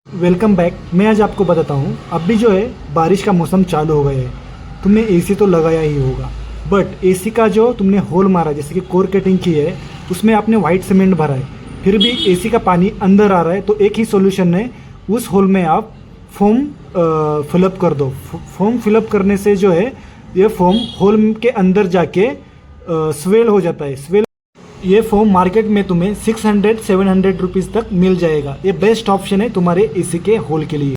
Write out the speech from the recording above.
Welcome back. मैं आज आपको बताता हूँ, अभी जो है बारिश का मौसम चालू हो गया है। तुमने एसी तो लगाया ही होगा, बट एसी का जो तुमने होल मारा, जैसे कि कोर कटिंग की है, उसमें आपने वाइट सीमेंट भरा है, फिर भी एसी का पानी अंदर आ रहा है। तो एक ही सॉल्यूशन है, उस होल में आप फोम फिलअप कर दो। फोम फिलअप करने से जो है ये फोम होल के अंदर जाके स्वेल हो जाता है। स्वेल ये फोम मार्केट में तुम्हें 600-700 रुपीज़ तक मिल जाएगा। ये बेस्ट ऑप्शन है तुम्हारे एसी के होल के लिए।